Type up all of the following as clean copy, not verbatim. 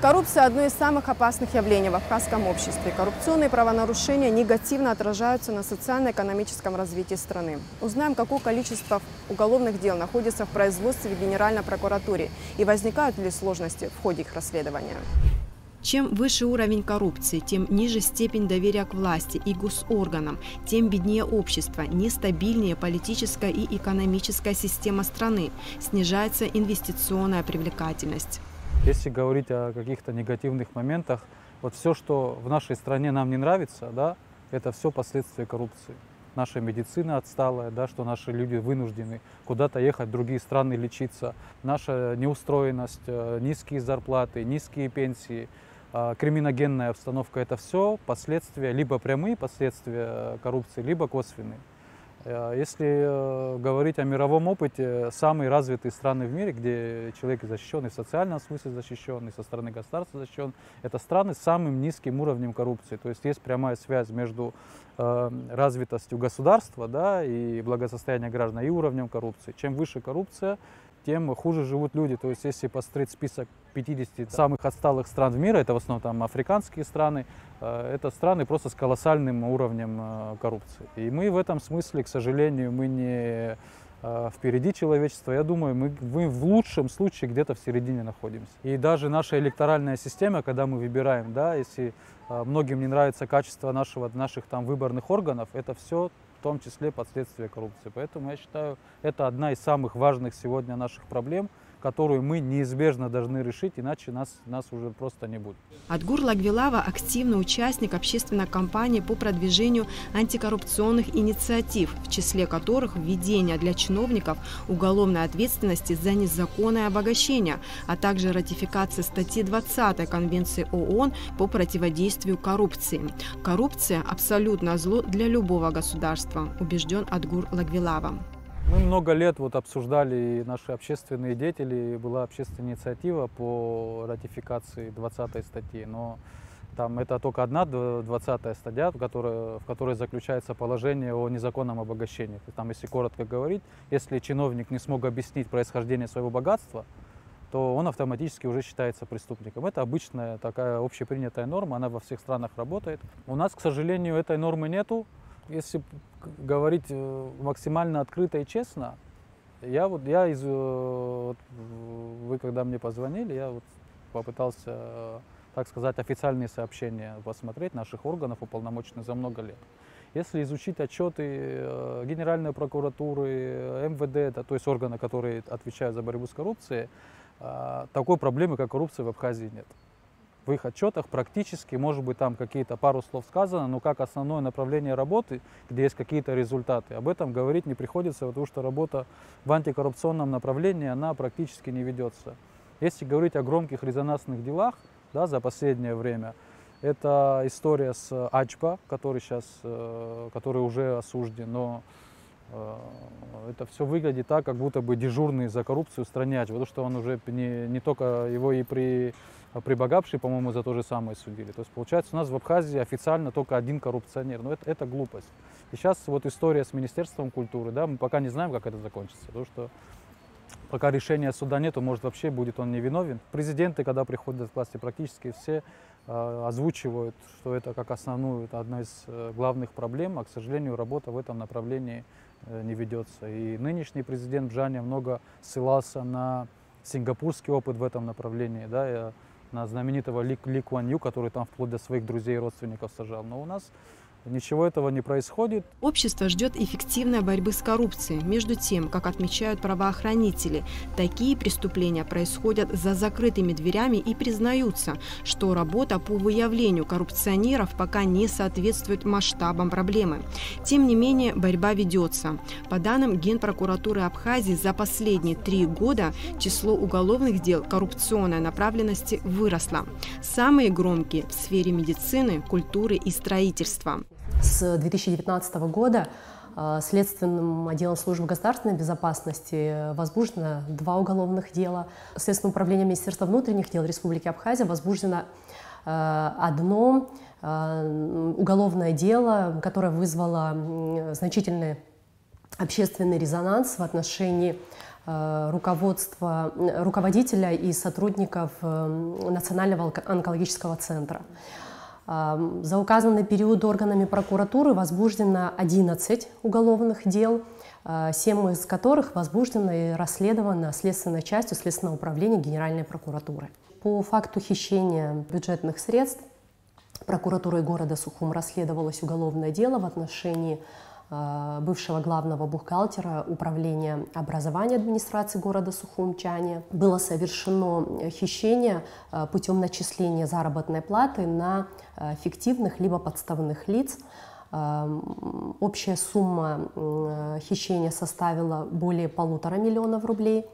Коррупция – одно из самых опасных явлений в абхазском обществе. Коррупционные правонарушения негативно отражаются на социально-экономическом развитии страны. Узнаем, какое количество уголовных дел находится в производстве в Генеральной прокуратуре и возникают ли сложности в ходе их расследования. Чем выше уровень коррупции, тем ниже степень доверия к власти и госорганам, тем беднее общество, нестабильнее политическая и экономическая система страны, снижается инвестиционная привлекательность. Если говорить о каких-то негативных моментах, вот все, что в нашей стране нам не нравится, да, это все последствия коррупции. Наша медицина отсталая, да, что наши люди вынуждены куда-то ехать в другие страны лечиться. Наша неустроенность, низкие зарплаты, низкие пенсии, криминогенная обстановка – это все последствия, либо прямые последствия коррупции, либо косвенные. Если говорить о мировом опыте, самые развитые страны в мире, где человек защищен и в социальном смысле защищен, и со стороны государства защищен, это страны с самым низким уровнем коррупции. То есть есть прямая связь между развитостью государства, да, и благосостоянием граждан, и уровнем коррупции. Чем выше коррупция, тем хуже живут люди. То есть если посмотреть список 50 самых отсталых стран в мире, это в основном там африканские страны, это страны просто с колоссальным уровнем коррупции. И мы в этом смысле, к сожалению, мы не впереди человечества. Я думаю, мы в лучшем случае где-то в середине находимся. И даже наша электоральная система, когда мы выбираем, да, если многим не нравится качество наших там выборных органов, это все в том числе последствия коррупции. Поэтому я считаю, это одна из самых важных сегодня наших проблем, которую мы неизбежно должны решить, иначе нас уже просто не будет. Адгур Лагвилава – активный участник общественной кампании по продвижению антикоррупционных инициатив, в числе которых введение для чиновников уголовной ответственности за незаконное обогащение, а также ратификация статьи 20 Конвенции ООН по противодействию коррупции. Коррупция – абсолютно зло для любого государства, убежден Адгур Лагвилава. Мы много лет обсуждали, и наши общественные деятели, была общественная инициатива по ратификации 20 статьи, но там это только одна 20 статья, в которой заключается положение о незаконном обогащении. Там, если коротко говорить, если чиновник не смог объяснить происхождение своего богатства, то он автоматически уже считается преступником. Это обычная такая общепринятая норма, она во всех странах работает. У нас, к сожалению, этой нормы нету. Если говорить максимально открыто и честно, вы когда мне позвонили, я попытался, так сказать, официальные сообщения посмотреть наших органов уполномоченных за много лет. Если изучить отчеты Генеральной прокуратуры, МВД, то есть органы, которые отвечают за борьбу с коррупцией, такой проблемы, как коррупция, в Абхазии нет. В их отчетах практически, может быть, там какие-то пару слов сказано, но как основное направление работы, где есть какие-то результаты, об этом говорить не приходится, потому что работа в антикоррупционном направлении, она практически не ведется. Если говорить о громких резонансных делах, да, за последнее время, это история с Ачба, который уже осужден, но это все выглядит так, как будто бы дежурный за коррупцию в стране Ачба, потому что он уже не только его и при Багапши, по-моему, за то же самое судили. То есть, получается, у нас в Абхазии официально только один коррупционер. Но это глупость. И сейчас история с Министерством культуры, да, мы пока не знаем, как это закончится. Потому что пока решения суда нету, может, вообще будет он невиновен. Президенты, когда приходят к власти, практически все озвучивают, что это как основную, это одна из главных проблем, а, к сожалению, работа в этом направлении не ведется. И нынешний президент Бжаня много ссылался на сингапурский опыт в этом направлении, да, на знаменитого Ли Куан Ю, который там вплоть до своих друзей и родственников сажал. Но у нас ничего этого не происходит. Общество ждет эффективной борьбы с коррупцией. Между тем, как отмечают правоохранители, такие преступления происходят за закрытыми дверями и признаются, что работа по выявлению коррупционеров пока не соответствует масштабам проблемы. Тем не менее, борьба ведется. По данным Генпрокуратуры Абхазии, за последние 3 года число уголовных дел коррупционной направленности выросло. Самые громкие в сфере медицины, культуры и строительства. С 2019 года Следственным отделом службы государственной безопасности возбуждено 2 уголовных дела. Следственным управлением Министерства внутренних дел Республики Абхазия возбуждено одно уголовное дело, которое вызвало значительный общественный резонанс в отношении руководителя и сотрудников Национального онкологического центра. За указанный период органами прокуратуры возбуждено 11 уголовных дел, 7 из которых возбуждено и расследовано следственной частью Следственного управления Генеральной прокуратуры. По факту хищения бюджетных средств прокуратурой города Сухум расследовалось уголовное дело в отношении бывшего главного бухгалтера Управления образования администрации города Сухумчане. Было совершено хищение путем начисления заработной платы на фиктивных либо подставных лиц. Общая сумма хищения составила более 1,5 миллиона рублей.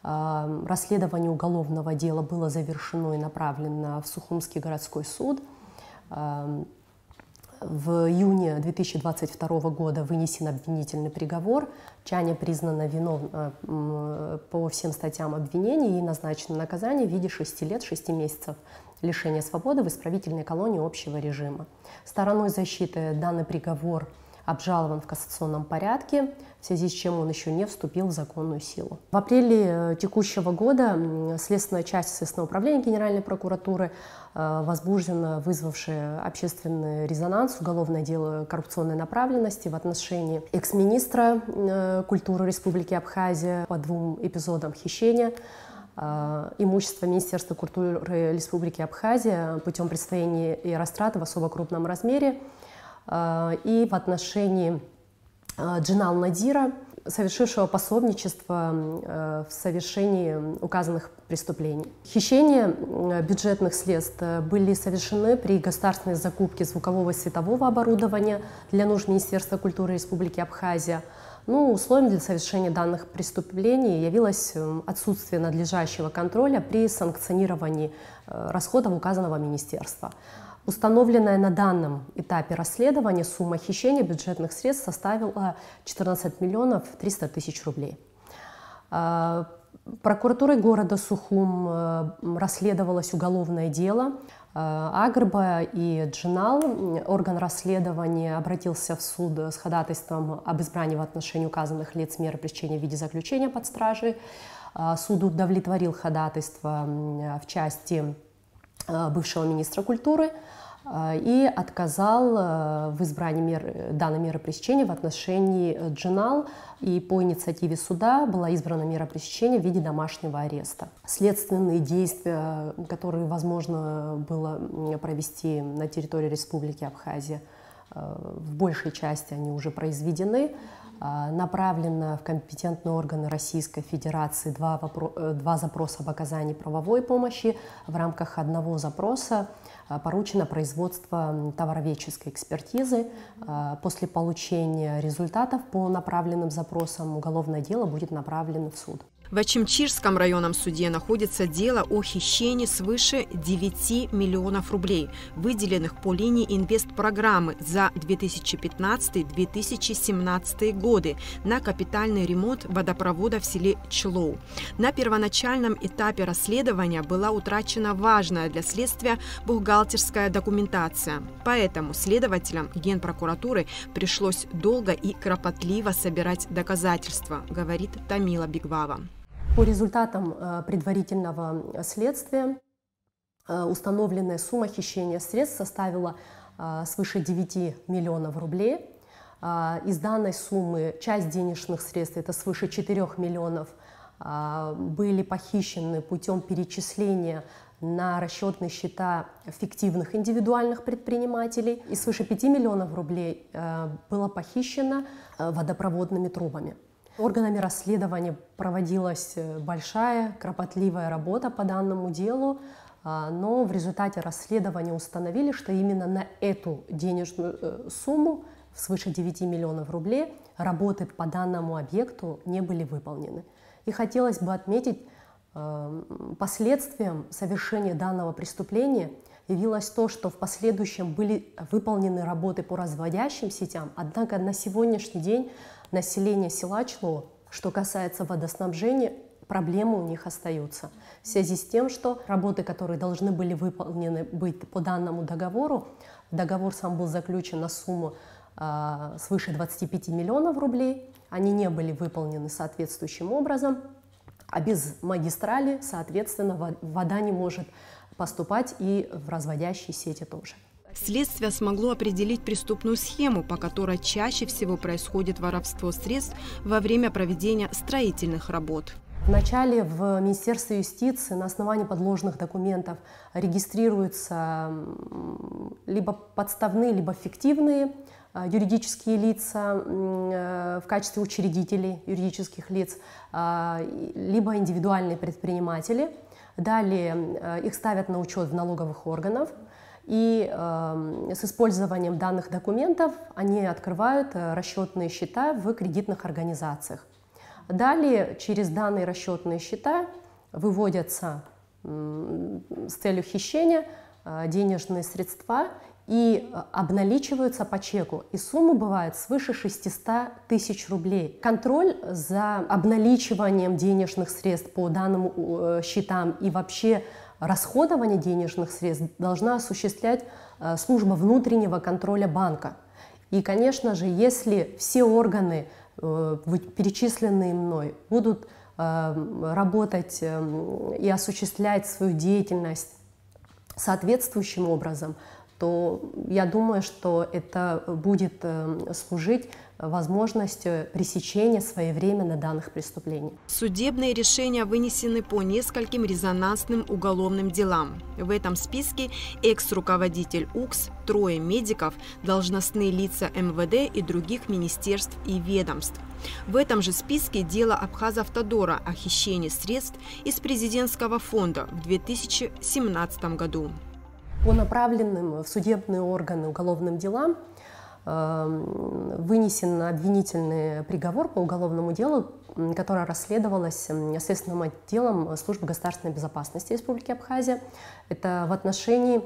Расследование уголовного дела было завершено и направлено в Сухумский городской суд. В июне 2022 года вынесен обвинительный приговор. Чаня признана виновна по всем статьям обвинения и назначено наказание в виде 6 лет 6 месяцев лишения свободы в исправительной колонии общего режима. Стороной защиты данный приговор обжалован в кассационном порядке, в связи с чем он еще не вступил в законную силу. В апреле текущего года следственная часть Следственного управления Генеральной прокуратуры возбуждено вызвавшее общественный резонанс уголовное дело коррупционной направленности в отношении экс-министра культуры Республики Абхазия по 2 эпизодам хищения имущества Министерства культуры Республики Абхазия путем присвоения и растраты в особо крупном размере, и в отношении Джинал Надира, совершившего пособничество в совершении указанных преступлений. Хищения бюджетных средств были совершены при государственной закупке звукового и светового оборудования для нужд Министерства культуры Республики Абхазия. Но условием для совершения данных преступлений явилось отсутствие надлежащего контроля при санкционировании расходов указанного министерства. Установленная на данном этапе расследования сумма хищения бюджетных средств составила 14 миллионов 300 тысяч рублей. Прокуратурой города Сухум расследовалось уголовное дело Агрба и Джинал. Орган расследования обратился в суд с ходатайством об избрании в отношении указанных лиц меры пресечения в виде заключения под стражей. Суд удовлетворил ходатайство в части бывшего министра культуры и отказал в избрании данной меры пресечения в отношении Джинал, и по инициативе суда была избрана мера пресечения в виде домашнего ареста. Следственные действия, которые возможно было провести на территории Республики Абхазия, в большей части они уже произведены. Направлено в компетентные органы Российской Федерации 2 запроса об оказании правовой помощи. В рамках одного запроса поручено производство товароведческой экспертизы. После получения результатов по направленным запросам уголовное дело будет направлено в суд. В Ачимчирском районном суде находится дело о хищении свыше 9 миллионов рублей, выделенных по линии инвестпрограммы за 2015-2017 годы на капитальный ремонт водопровода в селе Члоу. На первоначальном этапе расследования была утрачена важная для следствия бухгалтерская документация. Поэтому следователям Генпрокуратуры пришлось долго и кропотливо собирать доказательства, говорит Тамила Бигвава. По результатам предварительного следствия установленная сумма хищения средств составила свыше 9 миллионов рублей. Из данной суммы часть денежных средств, это свыше 4 миллионов, были похищены путем перечисления на расчетные счета фиктивных индивидуальных предпринимателей, и свыше 5 миллионов рублей было похищено водопроводными трубами. Органами расследования проводилась большая, кропотливая работа по данному делу, но в результате расследования установили, что именно на эту денежную сумму, свыше 9 миллионов рублей, работы по данному объекту не были выполнены. И хотелось бы отметить, последствием совершения данного преступления явилось то, что в последующем были выполнены работы по разводящим сетям, однако на сегодняшний день население села Члоу, что касается водоснабжения, проблемы у них остаются. В связи с тем, что работы, которые должны были выполнены быть по данному договору, договор сам был заключен на сумму свыше 25 миллионов рублей, они не были выполнены соответствующим образом, а без магистрали, соответственно, вода не может поступать и в разводящие сети тоже. Следствие смогло определить преступную схему, по которой чаще всего происходит воровство средств во время проведения строительных работ. Вначале в Министерстве юстиции на основании подложных документов регистрируются либо подставные, либо фиктивные юридические лица в качестве учредителей юридических лиц, либо индивидуальные предприниматели. Далее их ставят на учет в налоговых органах, и с использованием данных документов они открывают расчетные счета в кредитных организациях. Далее через данные расчетные счета выводятся с целью хищения денежные средства и обналичиваются по чеку. И сумма бывает свыше 600 тысяч рублей. Контроль за обналичиванием денежных средств по данным счетам и вообще расходование денежных средств должна осуществлять служба внутреннего контроля банка. И, конечно же, если все органы, перечисленные мной, будут работать и осуществлять свою деятельность соответствующим образом, то я думаю, что это будет служить возможностью пресечения своевременно данных преступлений. Судебные решения вынесены по нескольким резонансным уголовным делам. В этом списке экс-руководитель УКС, 3 медиков, должностные лица МВД и других министерств и ведомств. В этом же списке дело Абхазавтодора о хищении средств из президентского фонда в 2017 году. По направленным в судебные органы уголовным делам вынесен обвинительный приговор по уголовному делу, которое расследовалось Следственным отделом Службы государственной безопасности Республики Абхазия. Это в отношении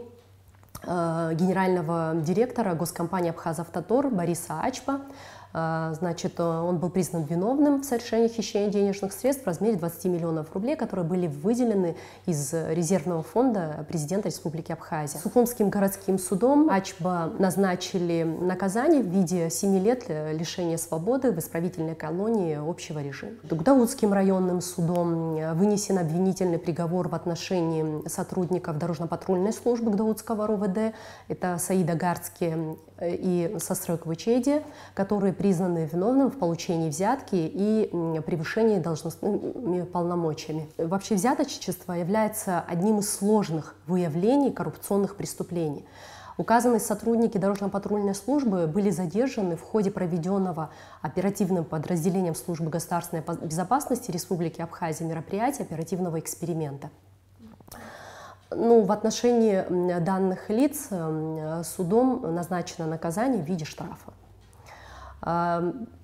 генерального директора госкомпании «Абхазавтодор» Бориса Ачпа. Значит, он был признан виновным в совершении хищения денежных средств в размере 20 миллионов рублей, которые были выделены из резервного фонда президента Республики Абхазия. Сухумским городским судом Ачба назначили наказание в виде 7 лет лишения свободы в исправительной колонии общего режима. Гдаутским районным судом вынесен обвинительный приговор в отношении сотрудников дорожно-патрульной службы Гдаутского РОВД. Это Саида Гарцки и Состройк Вычеди, которые признаны виновными в получении взятки и превышении должностными полномочиями. Вообще взяточничество является одним из сложных выявлений коррупционных преступлений. Указанные сотрудники дорожно-патрульной службы были задержаны в ходе проведенного оперативным подразделением Службы государственной безопасности Республики Абхазия мероприятия оперативного эксперимента. В отношении данных лиц судом назначено наказание в виде штрафа.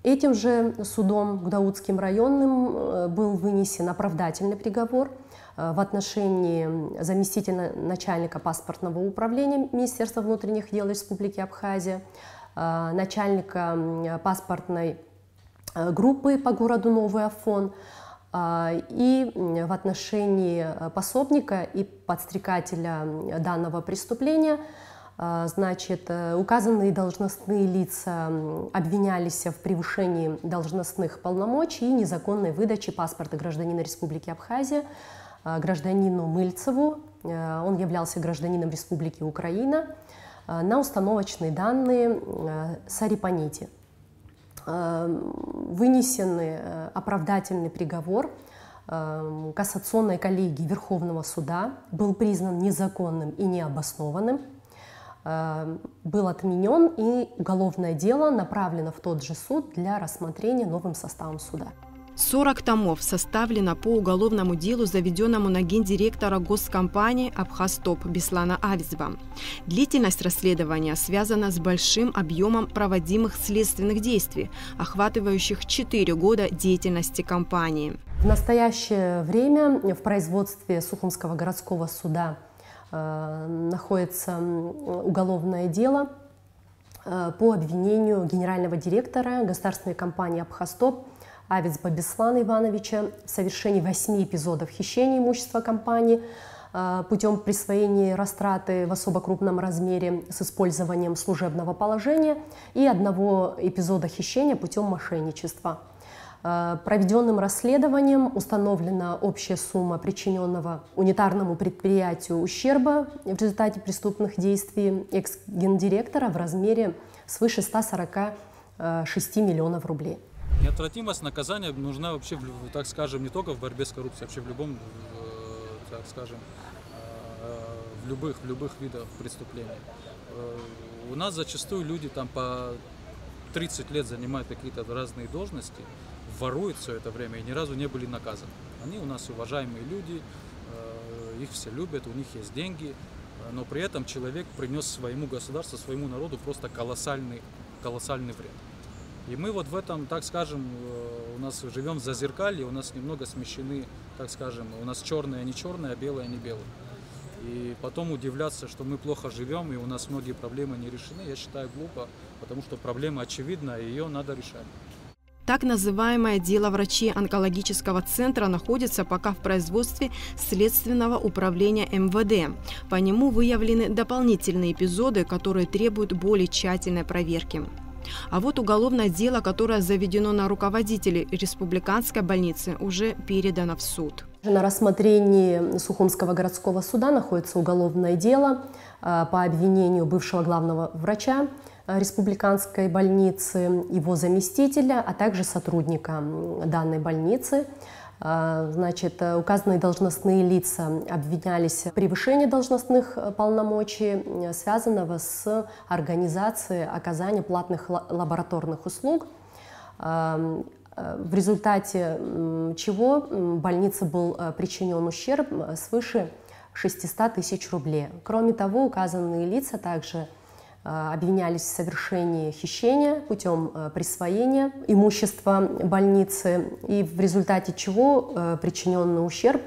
Этим же судом, Гдаутским районным, был вынесен оправдательный приговор в отношении заместителя начальника паспортного управления Министерства внутренних дел Республики Абхазия, начальника паспортной группы по городу Новый Афон, и в отношении пособника и подстрекателя данного преступления. Значит, указанные должностные лица обвинялись в превышении должностных полномочий и незаконной выдаче паспорта гражданина Республики Абхазия гражданину Мыльцеву, он являлся гражданином Республики Украина, на установочные данные Сарипанити. Вынесен оправдательный приговор кассационной коллегии Верховного суда, был признан незаконным и необоснованным, был отменен, и уголовное дело направлено в тот же суд для рассмотрения новым составом суда. 40 томов составлено по уголовному делу, заведенному на гендиректора госкомпании «Абхазтоп» Беслана Авизова. Длительность расследования связана с большим объемом проводимых следственных действий, охватывающих 4 года деятельности компании. В настоящее время в производстве Сухумского городского суда находится уголовное дело по обвинению генерального директора государственной компании «Абхазтоп» Авизба Беслана Ивановича в совершении 8 эпизодов хищения имущества компании, путем присвоения растраты в особо крупном размере с использованием служебного положения и одного эпизода хищения путем мошенничества. Проведенным расследованием установлена общая сумма причиненного унитарному предприятию ущерба в результате преступных действий экс-гендиректора в размере свыше 146 миллионов рублей. Неотвратимость наказания нужна вообще, так скажем, не только в борьбе с коррупцией, вообще в любом, так скажем, в любых видах преступлений. У нас зачастую люди там по 30 лет занимают какие-то разные должности, воруют все это время и ни разу не были наказаны. Они у нас уважаемые люди, их все любят, у них есть деньги, но при этом человек принес своему государству, своему народу просто колоссальный вред. И мы вот в этом, так скажем, у нас живем в зазеркалье, у нас немного смещены, так скажем, у нас черное не черное, а белое не белое. И потом удивляться, что мы плохо живем и у нас многие проблемы не решены, я считаю глупо, потому что проблема очевидна, и ее надо решать. Так называемое дело врачей онкологического центра находится пока в производстве Следственного управления МВД. По нему выявлены дополнительные эпизоды, которые требуют более тщательной проверки. А вот уголовное дело, которое заведено на руководителей республиканской больницы, уже передано в суд. На рассмотрении Сухумского городского суда находится уголовное дело по обвинению бывшего главного врача республиканской больницы, его заместителя, а также сотрудника данной больницы. Значит, указанные должностные лица обвинялись в превышении должностных полномочий, связанного с организацией оказания платных лабораторных услуг, в результате чего больнице был причинен ущерб свыше 600 тысяч рублей. Кроме того, указанные лица также обвинялись в совершении хищения путем присвоения имущества больницы, и в результате чего причиненный ущерб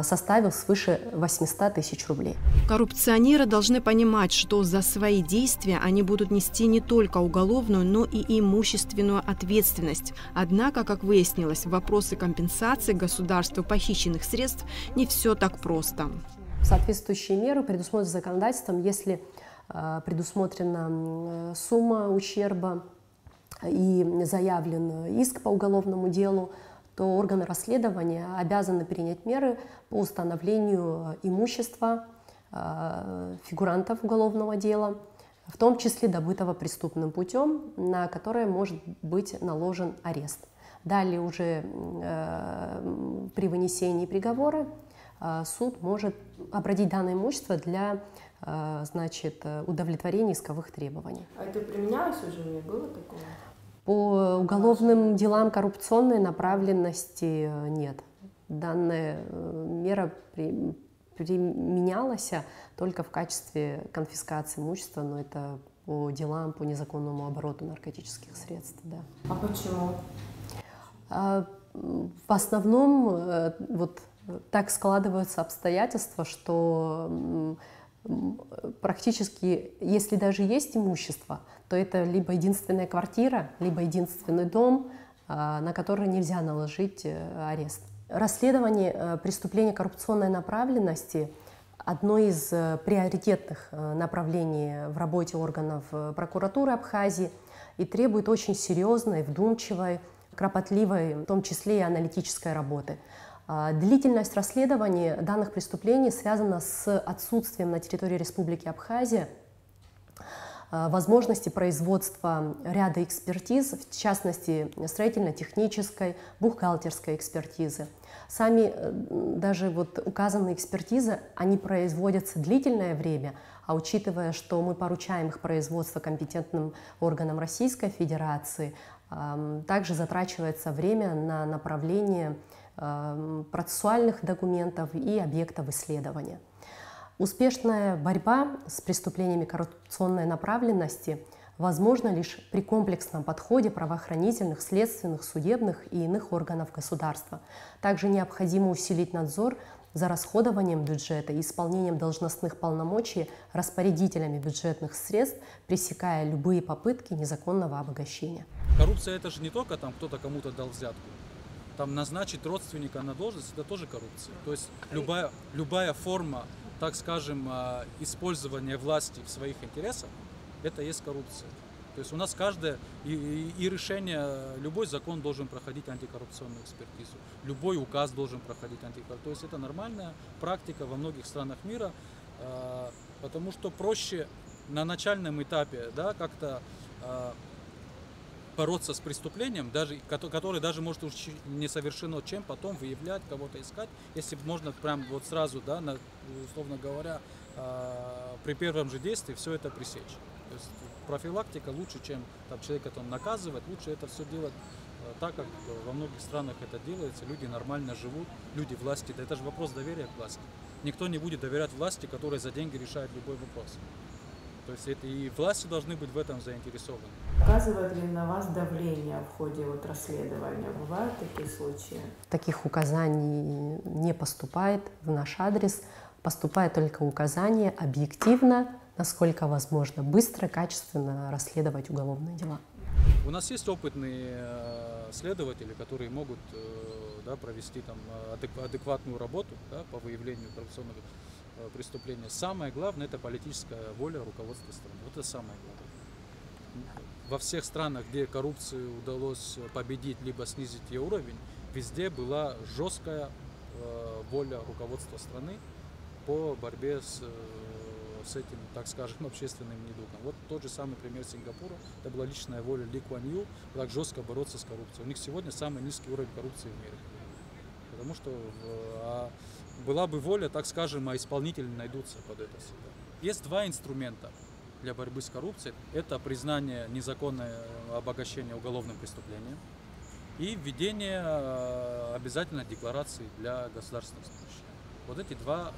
составил свыше 800 тысяч рублей. Коррупционеры должны понимать, что за свои действия они будут нести не только уголовную, но и имущественную ответственность. Однако, как выяснилось, в вопросы компенсации государству похищенных средств не все так просто. Соответствующие меры предусмотрены законодательством, если предусмотрена сумма ущерба и заявлен иск по уголовному делу, то органы расследования обязаны принять меры по установлению имущества фигурантов уголовного дела, в том числе добытого преступным путем, на которое может быть наложен арест. Далее уже при вынесении приговора суд может обратить данное имущество для удовлетворения исковых требований. А это применялось уже? Не было такого? По уголовным делам коррупционной направленности нет. Данная мера применялась только в качестве конфискации имущества, но это по делам по незаконному обороту наркотических средств. Да. А почему? В основном вот так складываются обстоятельства, что практически, если даже есть имущество, то это либо единственная квартира, либо единственный дом, на который нельзя наложить арест. Расследование преступления коррупционной направленности – одно из приоритетных направлений в работе органов прокуратуры Абхазии и требует очень серьезной, вдумчивой, кропотливой, в том числе и аналитической работы. Длительность расследования данных преступлений связана с отсутствием на территории Республики Абхазия возможности производства ряда экспертиз, в частности, строительно-технической, бухгалтерской экспертизы. Сами даже вот указанные экспертизы, они производятся длительное время, а учитывая, что мы поручаем их производство компетентным органам Российской Федерации, также затрачивается время на направление процессуальных документов и объектов исследования. Успешная борьба с преступлениями коррупционной направленности возможна лишь при комплексном подходе правоохранительных, следственных, судебных и иных органов государства. Также необходимо усилить надзор за расходованием бюджета и исполнением должностных полномочий распорядителями бюджетных средств, пресекая любые попытки незаконного обогащения. Коррупция — это же не только там кто-то кому-то дал взятку. там назначить родственника на должность, это тоже коррупция. То есть любая форма, так скажем, использования власти в своих интересах, это есть коррупция. То есть у нас каждое и решение, любой закон должен проходить антикоррупционную экспертизу, любой указ должен проходить антикоррупционную. То есть это нормальная практика во многих странах мира, потому что проще на начальном этапе, да, как-то бороться с преступлением, даже, которое даже может уж не совершено, чем потом выявлять, кого-то искать, если можно прям вот сразу, да, условно говоря, при первом же действии все это пресечь. То есть профилактика лучше, чем там, человека там наказывать, лучше это все делать так, как во многих странах это делается, люди нормально живут, люди власти, да это же вопрос доверия к власти. Никто не будет доверять власти, которая за деньги решает любой вопрос. То есть это и власти должны быть в этом заинтересованы. Оказывает ли на вас давление в ходе вот расследования? Бывают такие случаи? Таких указаний не поступает в наш адрес. Поступает только указание объективно, насколько возможно, быстро, качественно расследовать уголовные дела. У нас есть опытные следователи, которые могут, да, провести там адекватную работу, да, по выявлению коррупционных преступлений. Самое главное — это политическая воля руководства страны. Вот это самое главное. Во всех странах, где коррупцию удалось победить либо снизить ее уровень, везде была жесткая воля руководства страны по борьбе с этим, так скажем, общественным недугом. Вот тот же самый пример Сингапура. Это была личная воля Ли Куан Ю, так жестко бороться с коррупцией. У них сегодня самый низкий уровень коррупции в мире. Потому что была бы воля, так скажем, а исполнители найдутся под это всегда. Есть два инструмента для борьбы с коррупцией. Это признание незаконного обогащения уголовным преступлением и введение обязательной декларации для государственных служащих. Вот эти два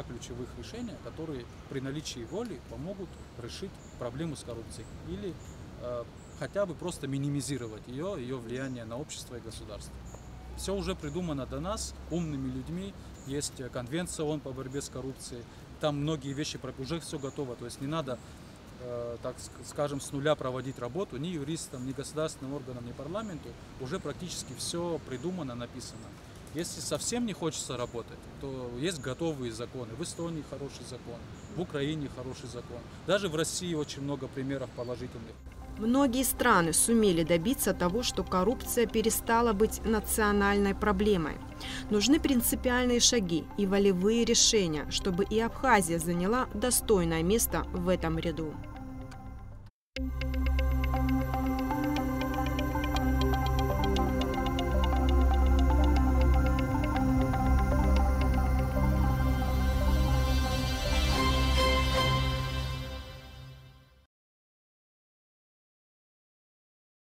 ключевых решения, которые при наличии воли помогут решить проблему с коррупцией или хотя бы просто минимизировать ее влияние на общество и государство. Все уже придумано до нас умными людьми, есть конвенция ООН по борьбе с коррупцией, там многие вещи уже все готово, то есть не надо, так скажем, с нуля проводить работу ни юристам, ни государственным органам, ни парламенту, уже практически все придумано, написано. Если совсем не хочется работать, то есть готовые законы. В Эстонии хороший закон, в Украине хороший закон. Даже в России очень много примеров положительных. Многие страны сумели добиться того, что коррупция перестала быть национальной проблемой. Нужны принципиальные шаги и волевые решения, чтобы и Абхазия заняла достойное место в этом ряду.